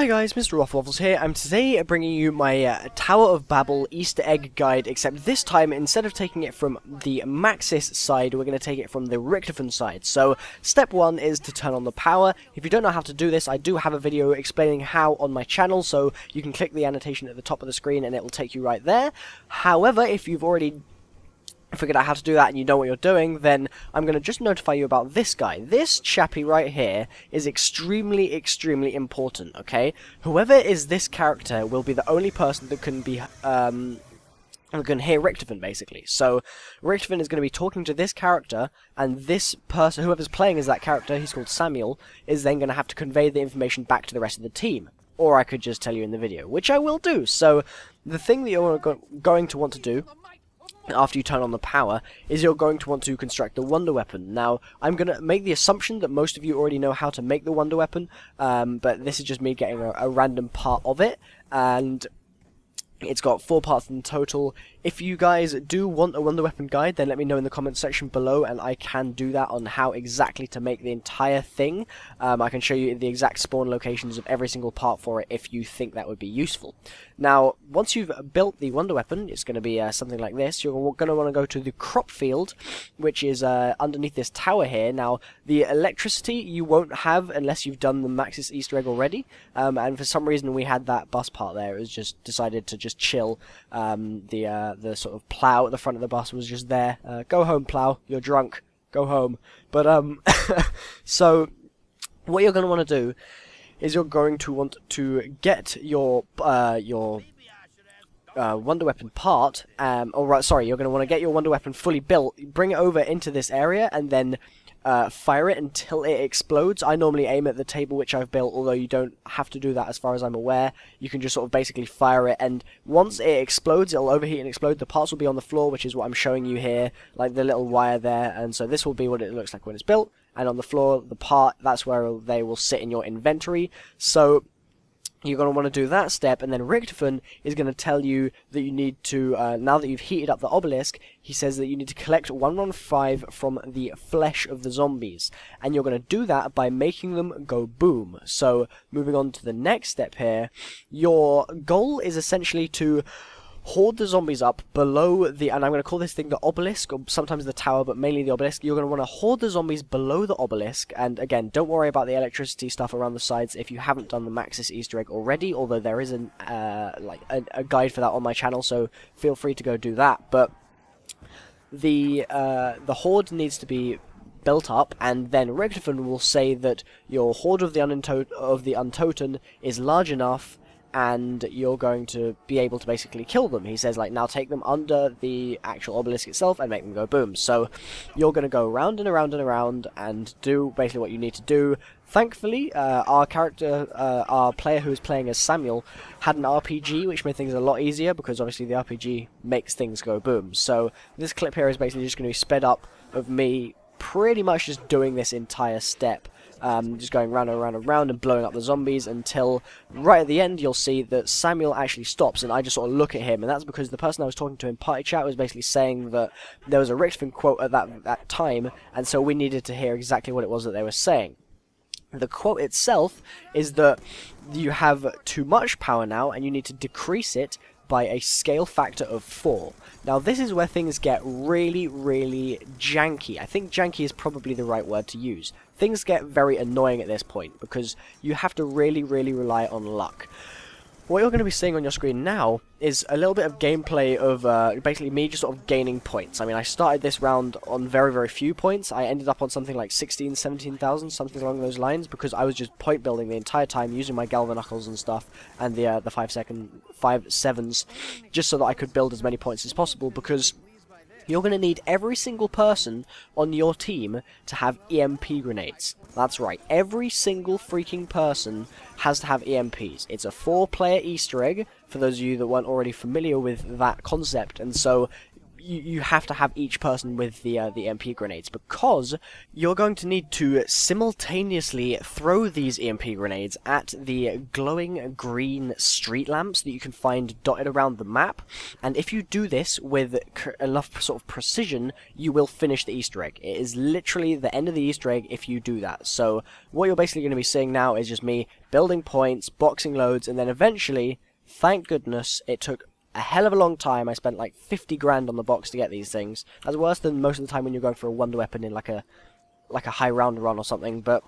Hi guys, MrRoflWaffles here. I'm today bringing you my Tower of Babble Easter egg guide, except this time, instead of taking it from the Maxis side, we're going to take it from the Richtofen side. So, step 1 is to turn on the power. If you don't know how to do this, I do have a video explaining how on my channel, so you can click the annotation at the top of the screen and it will take you right there. However, if you've already figured out how to do that and you know what you're doing, then I'm going to just notify you about this guy. This chappie right here is extremely important, okay? Whoever is this character will be the only person that can be, can hear Richtofen, basically. So, Richtofen is going to be talking to this character, and this person, whoever's playing as that character, he's called Samuel, is then going to have to convey the information back to the rest of the team. Or I could just tell you in the video, which I will do. So, the thing that you're going to want to do after you turn on the power is you're going to want to construct the wonder weapon. Now, I'm going to make the assumption that most of you already know how to make the wonder weapon, but this is just me getting a random part of it, and it's got 4 parts in total. If you guys do want a wonder weapon guide, then let me know in the comments section below, and I can do that on how exactly to make the entire thing. I can show you the exact spawn locations of every single part for it if you think that would be useful. Now, once you've built the wonder weapon, it's going to be something like this. You're going to want to go to the crop field, which is underneath this tower here. Now, the electricity you won't have unless you've done the Maxis Easter egg already, and for some reason we had that bus part there. It was just decided to just chill. The sort of plow at the front of the bus was just there. Go home, plow. You're drunk. Go home. But so what you're going to want to do is you're going to want to get your wonder weapon part. You're going to want to get your wonder weapon fully built. Bring it over into this area and then fire it until it explodes. I normally aim at the table which I've built, although you don't have to do that as far as I'm aware. You can just sort of basically fire it, and once it explodes, it'll overheat and explode. The parts will be on the floor, which is what I'm showing you here, like the little wire there, and so this will be what it looks like when it's built, and on the floor, the part, that's where they will sit in your inventory. So you're going to want to do that step, and then Richtofen is going to tell you that you need to, now that you've heated up the obelisk, he says that you need to collect 115 from the flesh of the zombies. And you're going to do that by making them go boom. So, moving on to the next step here, your goal is essentially to hoard the zombies up below the, and I'm going to call this thing the obelisk, or sometimes the tower, but mainly the obelisk. You're going to want to hoard the zombies below the obelisk, and again, don't worry about the electricity stuff around the sides if you haven't done the Maxis Easter egg already, although there is a guide for that on my channel, so feel free to go do that. But the hoard needs to be built up, and then Richtofen will say that your hoard of the Untoten is large enough, and you're going to be able to basically kill them. He says, like, now take them under the actual obelisk itself and make them go boom. So you're going to go around and around and around and do basically what you need to do. Thankfully, our player who is playing as Samuel had an RPG, which made things a lot easier, because obviously the RPG makes things go boom. So this clip here is basically just going to be sped up of me pretty much just doing this entire step. Just going round and round and round and blowing up the zombies until right at the end you'll see that Samuel actually stops, and I just sort of look at him, and that's because the person I was talking to in party chat was basically saying that there was a Richtofen quote at that time, and so we needed to hear exactly what it was that they were saying. The quote itself is that you have too much power now and you need to decrease it by a scale factor of 4. Now this is where things get really janky. I think janky is probably the right word to use. Things get very annoying at this point because you have to really rely on luck. What you're going to be seeing on your screen now is a little bit of gameplay of basically me just sort of gaining points. I mean, I started this round on very few points. I ended up on something like 16,000, 17,000, something along those lines, because I was just point building the entire time using my Galvanuckles and stuff, and the 5/7s, just so that I could build as many points as possible, because you're going to need every single person on your team to have EMP grenades. That's right, every single freaking person has to have EMPs. It's a 4-player Easter egg, for those of you that weren't already familiar with that concept, and so you have to have each person with the EMP grenades, because you're going to need to simultaneously throw these EMP grenades at the glowing green street lamps that you can find dotted around the map, and if you do this with enough sort of precision, you will finish the Easter egg. It is literally the end of the Easter egg if you do that. So what you're basically going to be seeing now is just me building points, boxing loads, and then eventually, thank goodness, it took a hell of a long time. I spent like 50 grand on the box to get these things. That's worse than most of the time when you're going for a wonder weapon in like a high round run or something. But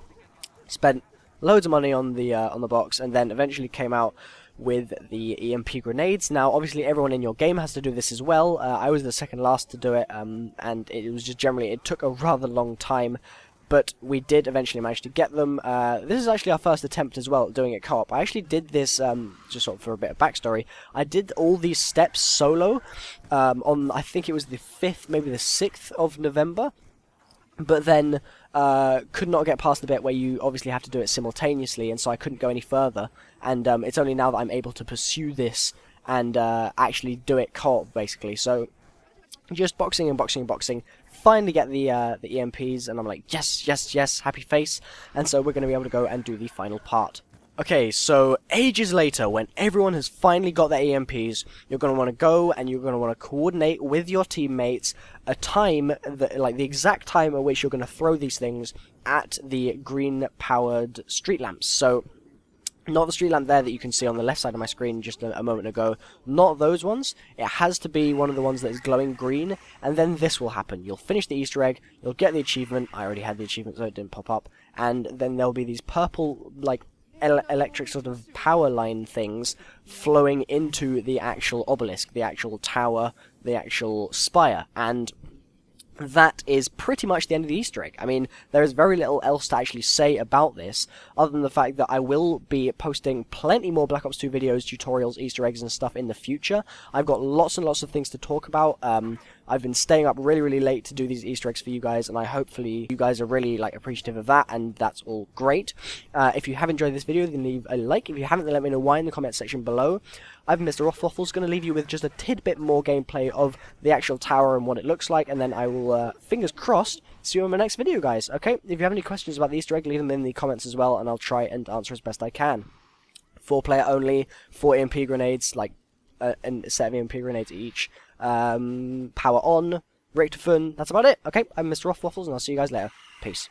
spent loads of money on the box, and then eventually came out with the EMP grenades. Now, obviously, everyone in your game has to do this as well. I was the second last to do it, and it was just generally, it took a rather long time. But we did eventually manage to get them. This is actually our first attempt as well at doing it co-op. I actually did this, just sort of for a bit of backstory, I did all these steps solo on, I think it was the 5th, maybe the 6th of November. But then could not get past the bit where you obviously have to do it simultaneously, and so I couldn't go any further. And it's only now that I'm able to pursue this and actually do it co-op, basically. So just boxing and boxing and boxing. Finally get the EMPs, and I'm like, yes, yes, yes, happy face. And so we're going to be able to go and do the final part. Okay, so ages later, when everyone has finally got their EMPs, you're going to want to go and you're going to want to coordinate with your teammates a time, that, like the exact time at which you're going to throw these things at the green-powered street lamps. So not the street lamp there that you can see on the left side of my screen just a moment ago. Not those ones. It has to be one of the ones that is glowing green, and then this will happen. You'll finish the Easter egg, you'll get the achievement. I already had the achievement, so it didn't pop up. And then there'll be these purple, like, electric sort of power line things flowing into the actual obelisk, the actual tower, the actual spire. And that is pretty much the end of the Easter egg. I mean, there is very little else to actually say about this, other than the fact that I will be posting plenty more Black Ops 2 videos, tutorials, Easter eggs and stuff in the future. I've got lots and lots of things to talk about. I've been staying up really, really late to do these Easter eggs for you guys, and hopefully you guys are really appreciative of that, and that's all great. If you have enjoyed this video, then leave a like. If you haven't, then let me know why in the comment section below. I'm MrRoflWaffles, going to leave you with just a tidbit more gameplay of the actual tower and what it looks like, and then I will, fingers crossed, see you in my next video, guys. Okay, if you have any questions about the Easter egg, leave them in the comments as well, and I'll try and answer as best I can. 4-player only, 4 EMP grenades, like, and a set of EMP grenades each. Power on, Richtofen, that's about it. Okay, I'm MrRoflWaffles, and I'll see you guys later. Peace.